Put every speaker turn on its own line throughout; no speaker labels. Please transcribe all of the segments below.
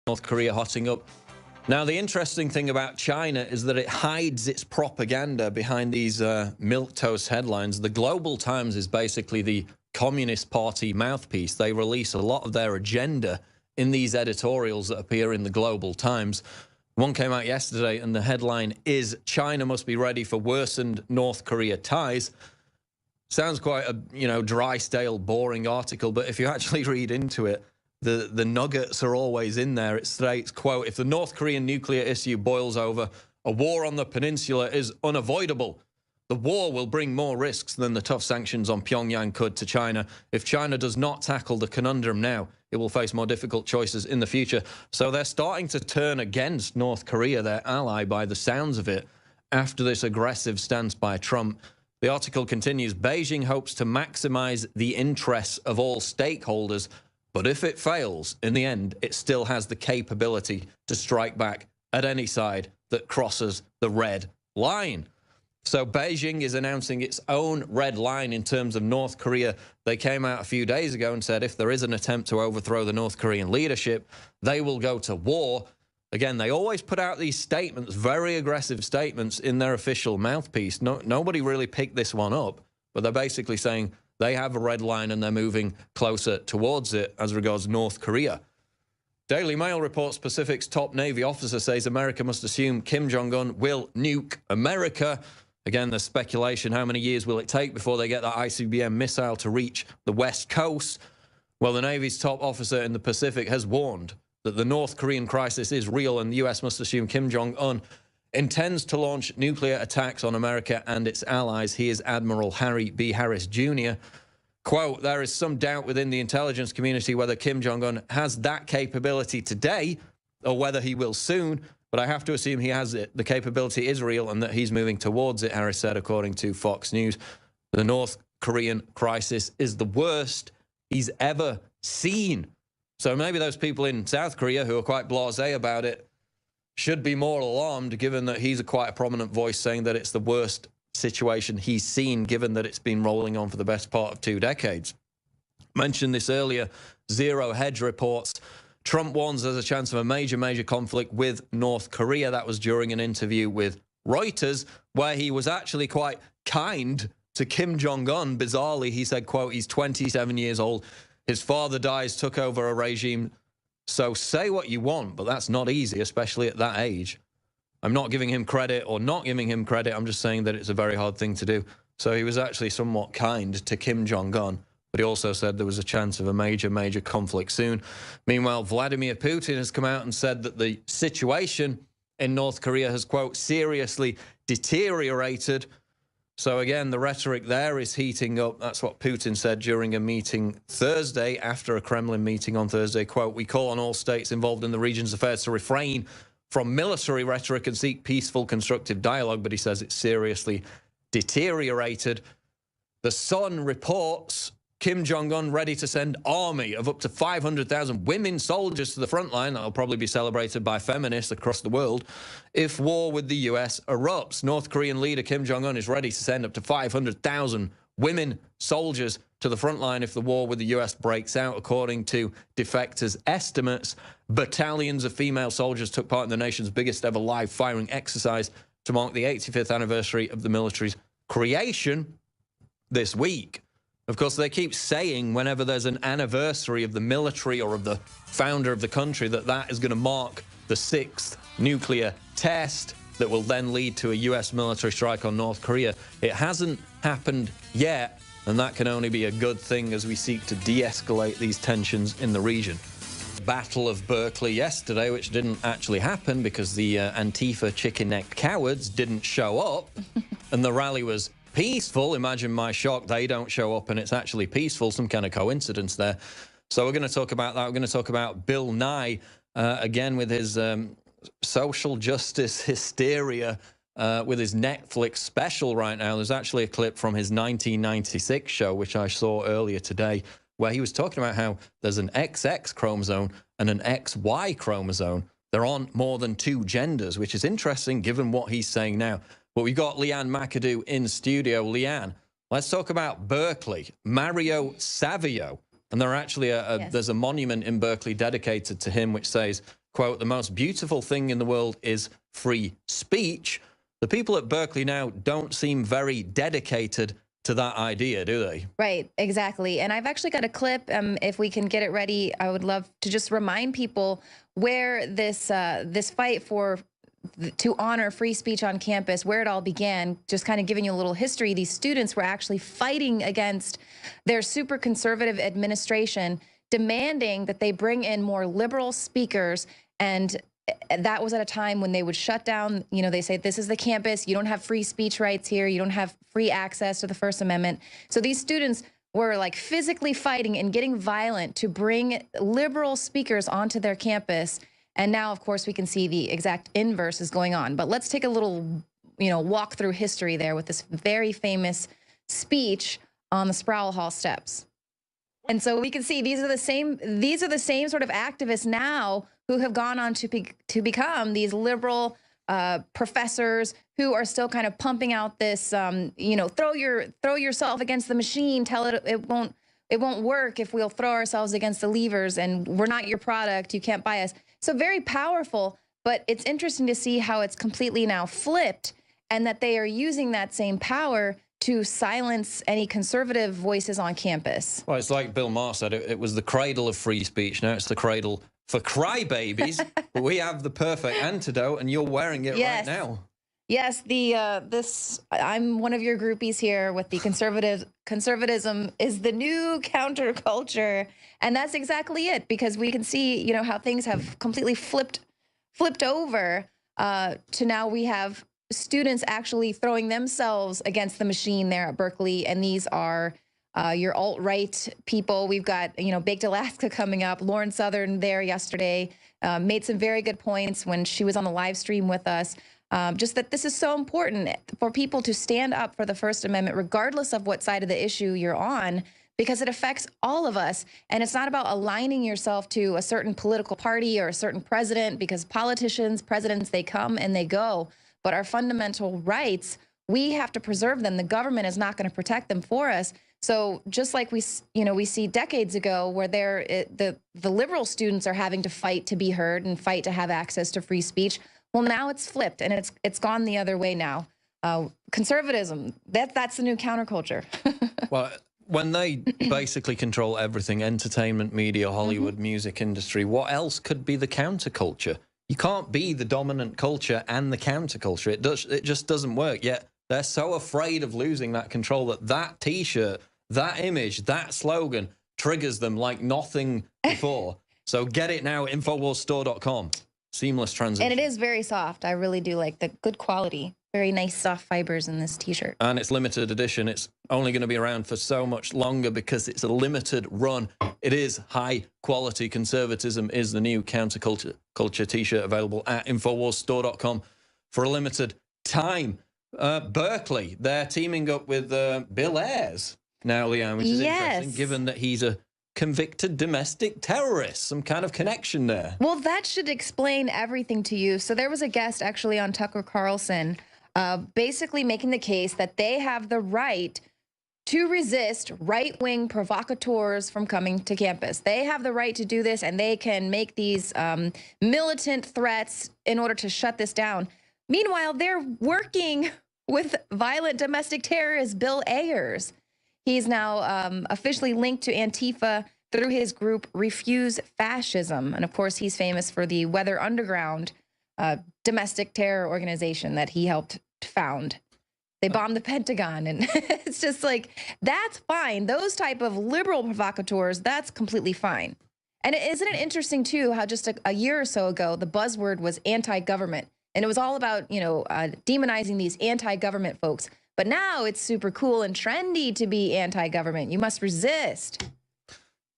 North Korea hotting up. Now, the interesting thing about China is that it hides its propaganda behind these milquetoast headlines. The Global Times is basically the Communist Party mouthpiece. They release a lot of their agenda in these editorials that appear in the Global Times. One came out yesterday, and the headline is, "China must be ready for worsened North Korea ties." Sounds quite a, dry, stale, boring article, but if you actually read into it, the nuggets are always in there. It states, quote, "If the North Korean nuclear issue boils over, a war on the peninsula is unavoidable. The war will bring more risks than the tough sanctions on Pyongyang could to China. If China does not tackle the conundrum now, it will face more difficult choices in the future." So they're starting to turn against North Korea, their ally, by the sounds of it, after this aggressive stance by Trump. The article continues, "Beijing hopes to maximize the interests of all stakeholders, but if it fails, in the end, it still has the capability to strike back at any side that crosses the red line." So Beijing is announcing its own red line in terms of North Korea. They came out a few days ago and said if there is an attempt to overthrow the North Korean leadership, they will go to war. Again, they always put out these statements, very aggressive statements, in their official mouthpiece. Nobody really picked this one up, but they're basically saying they have a red line and they're moving closer towards it as regards North Korea. Daily Mail reports Pacific's top Navy officer says America must assume Kim Jong-un will nuke America. Again, there's speculation. How many years will it take before they get that ICBM missile to reach the West Coast? Well, the Navy's top officer in the Pacific has warned that the North Korean crisis is real and the U.S. must assume Kim Jong-un intends to launch nuclear attacks on America and its allies. He is Admiral Harry B. Harris, Jr. Quote, "There is some doubt within the intelligence community whether Kim Jong-un has that capability today or whether he will soon, but I have to assume he has it. The capability is real and that he's moving towards it," Harris said, according to Fox News. The North Korean crisis is the worst he's ever seen. So maybe those people in South Korea who are quite blasé about it should be more alarmed, given that he's quite a prominent voice saying that it's the worst situation he's seen, given that it's been rolling on for the best part of 2 decades. Mentioned this earlier, Zero Hedge reports Trump warns there's a chance of a major conflict with North Korea. That was during an interview with Reuters, where he was actually quite kind to Kim Jong-un. Bizarrely, he said, quote, "He's 27 years old. His father dies, took over a regime. So say what you want, but that's not easy, especially at that age." I'm not giving him credit or not giving him credit. I'm just saying that it's a very hard thing to do. So he was actually somewhat kind to Kim Jong-un, but he also said there was a chance of a major conflict soon. Meanwhile, Vladimir Putin has come out and said that the situation in North Korea has, quote, "seriously deteriorated." So again, the rhetoric there is heating up. That's what Putin said during a meeting Thursday, after a Kremlin meeting on Thursday. Quote, "We call on all states involved in the region's affairs to refrain from military rhetoric and seek peaceful, constructive dialogue." But he says it's seriously deteriorated. The Sun reports Kim Jong-un ready to send army of up to 500,000 women soldiers to the front line. That'll probably be celebrated by feminists across the world if war with the U.S. erupts. North Korean leader Kim Jong-un is ready to send up to 500,000 women soldiers to the front line if the war with the U.S. breaks out, according to defectors' estimates. Battalions of female soldiers took part in the nation's biggest ever live firing exercise to mark the 85th anniversary of the military's creation this week. Of course, they keep saying whenever there's an anniversary of the military or of the founder of the country that that is going to mark the 6th nuclear test that will then lead to a U.S. military strike on North Korea. It hasn't happened yet, and that can only be a good thing as we seek to de-escalate these tensions in the region. Battle of Berkeley yesterday, which didn't actually happen because the Antifa chicken-necked cowards didn't show up, and the rally was peaceful. Imagine my shock. They don't show up and it's actually peaceful. Some kind of coincidence there. So we're going to talk about that. We're going to talk about Bill Nye, again, with his social justice hysteria with his Netflix special right now. There's actually a clip from his 1996 show, which I saw earlier today, where he was talking about how there's an XX chromosome and an XY chromosome. There aren't more than 2 genders, which is interesting given what he's saying now. But we've got Leanne McAdoo in studio. Leanne, let's talk about Berkeley. Mario Savio And there actually there's a monument in Berkeley dedicated to him, which says, quote, the most beautiful thing in the world is free speech, the people at Berkeley now don't seem very dedicated to that idea, do they?
Right, exactly. And I've actually got a clip. If we can get it ready, I would love to just remind people where this fight to honor free speech on campus, where it all began. Just kind of giving you a little history. These students were actually fighting against their super conservative administration, demanding that they bring in more liberal speakers. And that was at a time when they would shut down, you know, they say, this is the campus, you don't have free speech rights here, you don't have free access to the First Amendment. So these students were like physically fighting and getting violent to bring liberal speakers onto their campus. And now, of course, we can see the exact inverse is going on. But let's take a little, you know, walk through history there with this very famous speech on the Sproul Hall steps. And so we can see these are the same sort of activists now who have gone on to become these liberal professors who are still kind of pumping out this, you know, throw yourself against the machine, tell it it won't work if we'll throw ourselves against the levers, and we're not your product, you can't buy us. So very powerful, but it's interesting to see how it's completely now flipped, and that they are using that same power to silence any conservative voices on campus.
Well, it's like Bill Maher said, it was the cradle of free speech. Now it's the cradle for crybabies. But we have the perfect antidote, and you're wearing it right now.
Yes, I'm one of your groupies here with the conservatism is the new counterculture, and that's exactly it, because we can see, you know, how things have completely flipped over to now we have students actually throwing themselves against the machine there at Berkeley, and these are your alt-right people. We've got, you know, Baked Alaska coming up. Lauren Southern there yesterday made some very good points when she was on the live stream with us. Just that this is so important for people to stand up for the First Amendment, regardless of what side of the issue you're on, because it affects all of us. And it's not about aligning yourself to a certain political party or a certain president, because politicians, presidents, they come and they go. But our fundamental rights, we have to preserve them. The government is not going to protect them for us. So just like we see decades ago where the liberal students are having to fight to be heard and fight to have access to free speech. Well, now it's flipped, and it's gone the other way now. Conservatism, that's the new counterculture.
Well, when they basically control everything, entertainment, media, Hollywood, music industry, what else could be the counterculture? You can't be the dominant culture and the counterculture. It just doesn't work. Yet they're so afraid of losing that control that T-shirt, that image, that slogan triggers them like nothing before. So get it now at InfoWarsStore.com. Seamless transition.
And it is very soft. I really do like the good quality. Very nice soft fibers in this T-shirt.
And it's limited edition. It's only going to be around for so much longer because it's a limited run. It is high quality. Conservatism is the new counterculture T-shirt, available at InfoWarsStore.com for a limited time. Berkeley, they're teaming up with Bill Ayers now, Leanne, which is interesting, given that he's a convicted domestic terrorist. Some kind of connection there.
Well, that should explain everything to you. So there was a guest actually on Tucker Carlson basically making the case that they have the right to resist right-wing provocateurs from coming to campus. They have the right to do this, and they can make these militant threats in order to shut this down. Meanwhile, they're working with violent domestic terrorist Bill Ayers. He's now officially linked to Antifa through his group Refuse Fascism. And of course, he's famous for the Weather Underground domestic terror organization that he helped found. They bombed the Pentagon, and it's just like, that's fine. Those type of liberal provocateurs, that's completely fine. And isn't it interesting, too, how just a year or so ago, the buzzword was anti-government. And it was all about, you know, demonizing these anti-government folks. But now it's super cool and trendy to be anti-government. You must resist.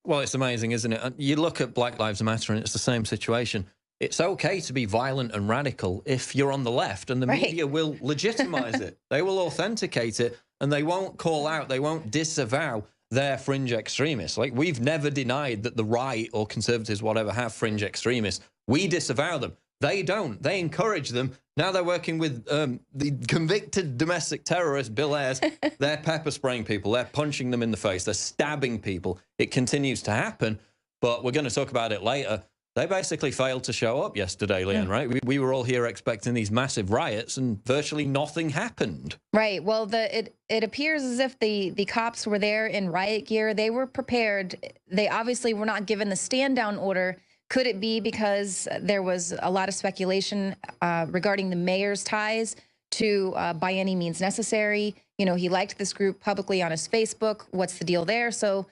Well, it's amazing, isn't it? You look at Black Lives Matter, and it's the same situation. It's okay to be violent and radical if you're on the left, and the media will legitimize it. They will authenticate it, and they won't call out, they won't disavow their fringe extremists. Like, we've never denied that the right or conservatives, whatever, have fringe extremists. We disavow them. They don't. They encourage them. Now they're working with the convicted domestic terrorist, Bill Ayers. They're pepper spraying people. They're punching them in the face. They're stabbing people. It continues to happen, but we're going to talk about it later. They basically failed to show up yesterday, Leanne, right? We were all here expecting these massive riots, and virtually nothing happened.
Right. Well, it appears as if the cops were there in riot gear. They were prepared. They obviously were not given the stand down order. Could it be because there was a lot of speculation regarding the mayor's ties to By Any Means Necessary? You know, he liked this group publicly on his Facebook. What's the deal there? So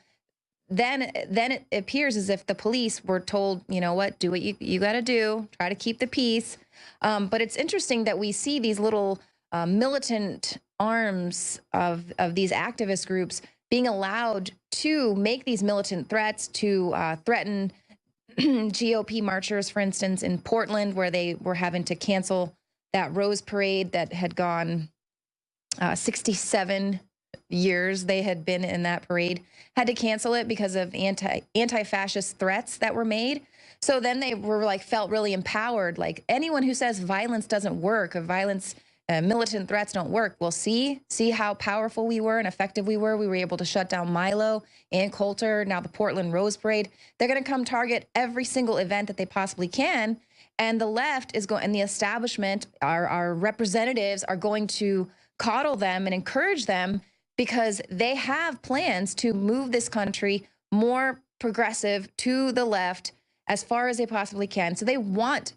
then it appears as if the police were told, you know what, do what you got to do, try to keep the peace. But it's interesting that we see these little militant arms of these activist groups being allowed to make these militant threats, to threaten GOP marchers, for instance, in Portland, where they were having to cancel that Rose Parade that had gone 67 years they had been in that parade, had to cancel it because of anti-fascist threats that were made. So then they were like, felt really empowered. Like, anyone who says violence doesn't work, or violence, militant threats don't work, well, see how powerful we were and effective we were. We were able to shut down Milo and Coulter, now the Portland Rose Parade. They're going to come target every single event that they possibly can. And the left is going, and the establishment, our representatives are going to coddle them and encourage them, because they have plans to move this country more progressive to the left as far as they possibly can. So they want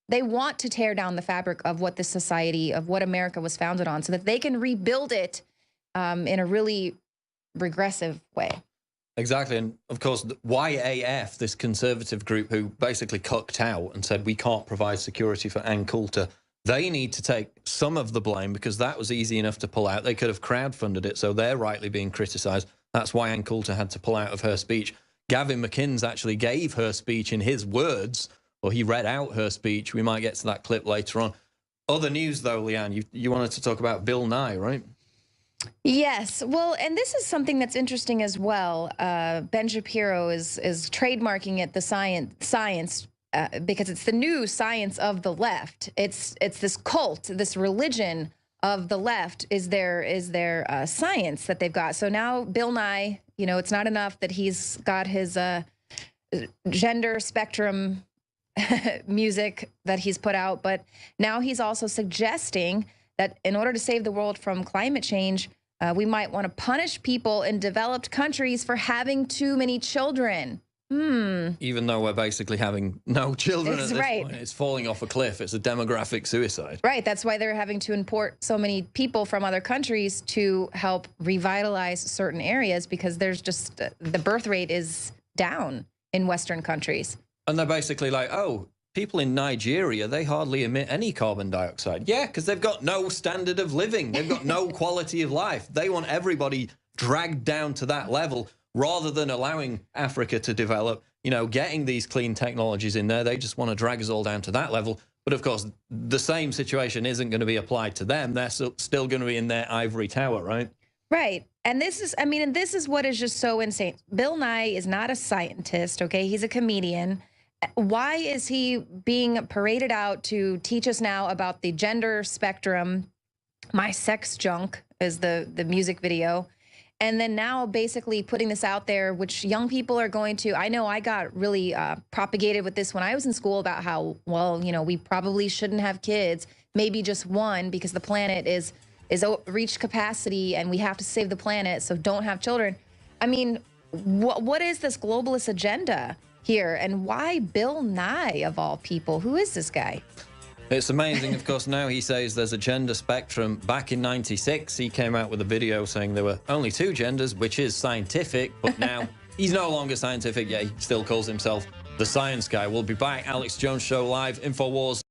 to tear down the fabric of what this society, of what America was founded on, so that they can rebuild it in a really regressive way.
Exactly. And of course, the YAF, this conservative group who basically cucked out and said we can't provide security for Ann Coulter, they need to take some of the blame, because that was easy enough to pull out. They could have crowdfunded it, so they're rightly being criticized. That's why Ann Coulter had to pull out of her speech. Gavin McInnes actually gave her speech in his words, or he read out her speech. We might get to that clip later on. Other news, though, Leanne, you wanted to talk about Bill Nye, right?
Yes. Well, and this is something that's interesting as well. Ben Shapiro is trademarking it, the science, because it's the new science of the left. It's this cult, this religion of the left is their science that they've got. So now Bill Nye, you know, it's not enough that he's got his gender spectrum music that he's put out, but now he's also suggesting that in order to save the world from climate change, we might want to punish people in developed countries for having too many children.
Even though we're basically having no children at this
right.
point. It's falling off a cliff. It's a demographic suicide.
Right. That's why they're having to import so many people from other countries to help revitalize certain areas, because there's just the birth rate is down in Western countries.
And they're basically like, oh, people in Nigeria, they hardly emit any carbon dioxide. Yeah, because they've got no standard of living. They've got no quality of life. They want everybody dragged down to that level, rather than allowing Africa to develop, you know, getting these clean technologies in there. They just want to drag us all down to that level. But of course, the same situation isn't going to be applied to them. They're still going to be in their ivory tower, right?
Right. And this is, I mean, and this is what is just so insane. Bill Nye is not a scientist, okay? He's a comedian. Why is he being paraded out to teach us now about the gender spectrum? My Sex Junk is the music video. And then now basically putting this out there, which young people are going to, I know I got really propagated with this when I was in school about how, well, you know, we probably shouldn't have kids, maybe just one, because the planet is reached capacity and we have to save the planet, so don't have children. I mean, what is this globalist agenda here, and why Bill Nye of all people? Who is this guy?
It's amazing. Of course, now he says there's a gender spectrum. Back in '96, he came out with a video saying there were only two genders, which is scientific, but now he's no longer scientific, yet he still calls himself the science guy. We'll be back. Alex Jones Show live, InfoWars.